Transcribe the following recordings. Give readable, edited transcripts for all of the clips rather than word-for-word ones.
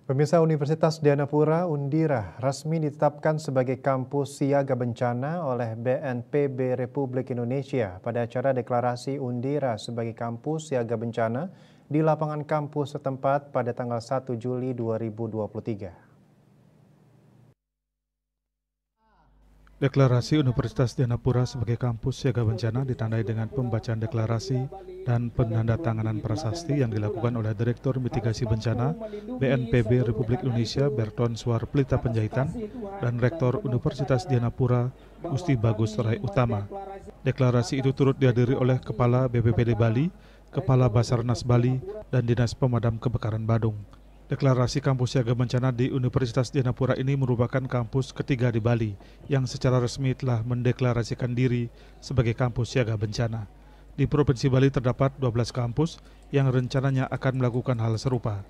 Pemirsa, Universitas Dianapura Undira resmi ditetapkan sebagai kampus siaga bencana oleh BNPB Republik Indonesia pada acara deklarasi Undira sebagai kampus siaga bencana di lapangan kampus setempat pada tanggal 1 Juli 2023. Deklarasi Universitas Dianapura sebagai kampus siaga bencana ditandai dengan pembacaan deklarasi dan penandatanganan prasasti yang dilakukan oleh Direktur Mitigasi Bencana BNPB Republik Indonesia Berton Suar Pelita Penjahitan dan Rektor Universitas Dianapura Gusti Bagus Rai Utama. Deklarasi itu turut dihadiri oleh Kepala BPBD Bali, Kepala Basarnas Bali, dan Dinas Pemadam Kebakaran Badung. Deklarasi kampus siaga bencana di Universitas Dianapura ini merupakan kampus ketiga di Bali yang secara resmi telah mendeklarasikan diri sebagai kampus siaga bencana. Di Provinsi Bali terdapat 12 kampus yang rencananya akan melakukan hal serupa.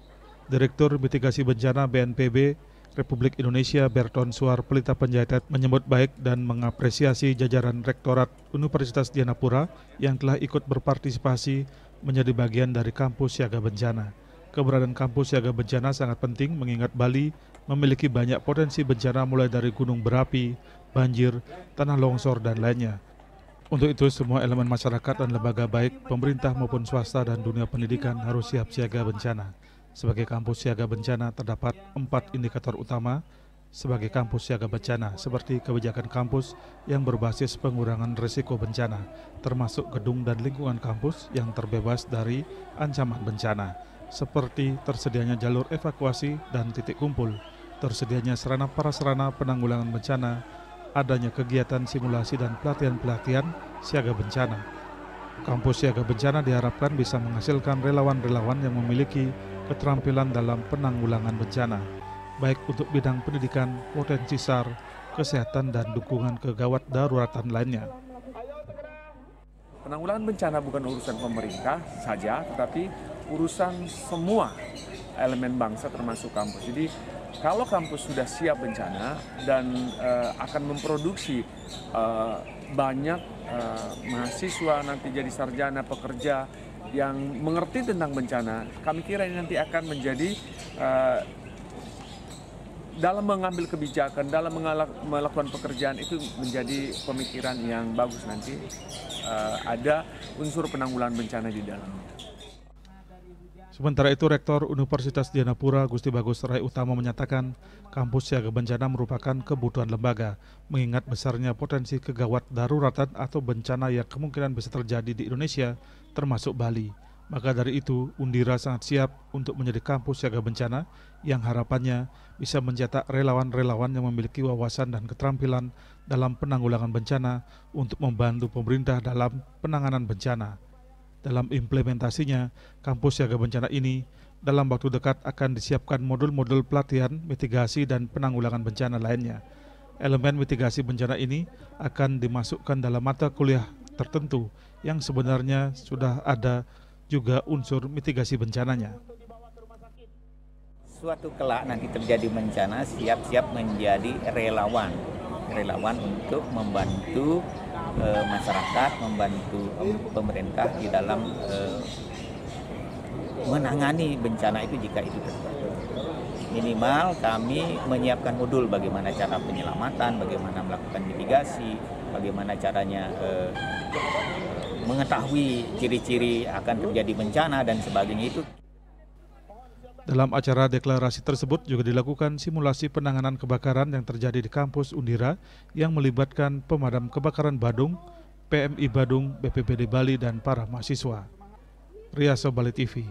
Direktur Mitigasi Bencana BNPB Republik Indonesia Berton Suar Pelita Penjahitan menyambut baik dan mengapresiasi jajaran Rektorat Universitas Dianapura yang telah ikut berpartisipasi menjadi bagian dari kampus siaga bencana. Keberadaan kampus siaga bencana sangat penting mengingat Bali memiliki banyak potensi bencana mulai dari gunung berapi, banjir, tanah longsor, dan lainnya. Untuk itu, semua elemen masyarakat dan lembaga baik pemerintah maupun swasta dan dunia pendidikan harus siap siaga bencana. Sebagai kampus siaga bencana terdapat 4 indikator utama sebagai kampus siaga bencana, seperti kebijakan kampus yang berbasis pengurangan risiko bencana, termasuk gedung dan lingkungan kampus yang terbebas dari ancaman bencana, seperti tersedianya jalur evakuasi dan titik kumpul, tersedianya sarana prasarana penanggulangan bencana, adanya kegiatan simulasi dan pelatihan-pelatihan siaga bencana. Kampus siaga bencana diharapkan bisa menghasilkan relawan-relawan yang memiliki keterampilan dalam penanggulangan bencana, baik untuk bidang pendidikan, potensi SAR, kesehatan, dan dukungan kegawat daruratan lainnya. Penanggulangan bencana bukan urusan pemerintah saja, tetapi urusan semua elemen bangsa termasuk kampus. Jadi kalau kampus sudah siap bencana dan akan memproduksi banyak mahasiswa nanti jadi sarjana pekerja yang mengerti tentang bencana, kami kira ini nanti akan menjadi dalam mengambil kebijakan, dalam melakukan pekerjaan itu menjadi pemikiran yang bagus nanti. Ada unsur penanggulangan bencana di dalamnya. Sementara itu, Rektor Universitas Dianapura Gusti Bagus Rai Utama menyatakan kampus siaga bencana merupakan kebutuhan lembaga, mengingat besarnya potensi kegawat daruratan atau bencana yang kemungkinan bisa terjadi di Indonesia, termasuk Bali. Maka dari itu, Undira sangat siap untuk menjadi kampus siaga bencana yang harapannya bisa mencetak relawan-relawan yang memiliki wawasan dan keterampilan dalam penanggulangan bencana untuk membantu pemerintah dalam penanganan bencana. Dalam implementasinya, kampus siaga bencana ini dalam waktu dekat akan disiapkan modul-modul pelatihan, mitigasi, dan penanggulangan bencana lainnya. Elemen mitigasi bencana ini akan dimasukkan dalam mata kuliah tertentu yang sebenarnya sudah ada juga unsur mitigasi bencananya. Suatu kelak nanti terjadi bencana, siap-siap menjadi relawan untuk membantu masyarakat, membantu pemerintah di dalam menangani bencana itu jika itu terjadi. Minimal kami menyiapkan modul bagaimana cara penyelamatan, bagaimana melakukan mitigasi, bagaimana caranya mengetahui ciri-ciri akan terjadi bencana dan sebagainya itu. Dalam acara deklarasi tersebut juga dilakukan simulasi penanganan kebakaran yang terjadi di kampus Undira yang melibatkan pemadam kebakaran Badung, PMI Badung, BPBD Bali, dan para mahasiswa. Riyaso Bali TV.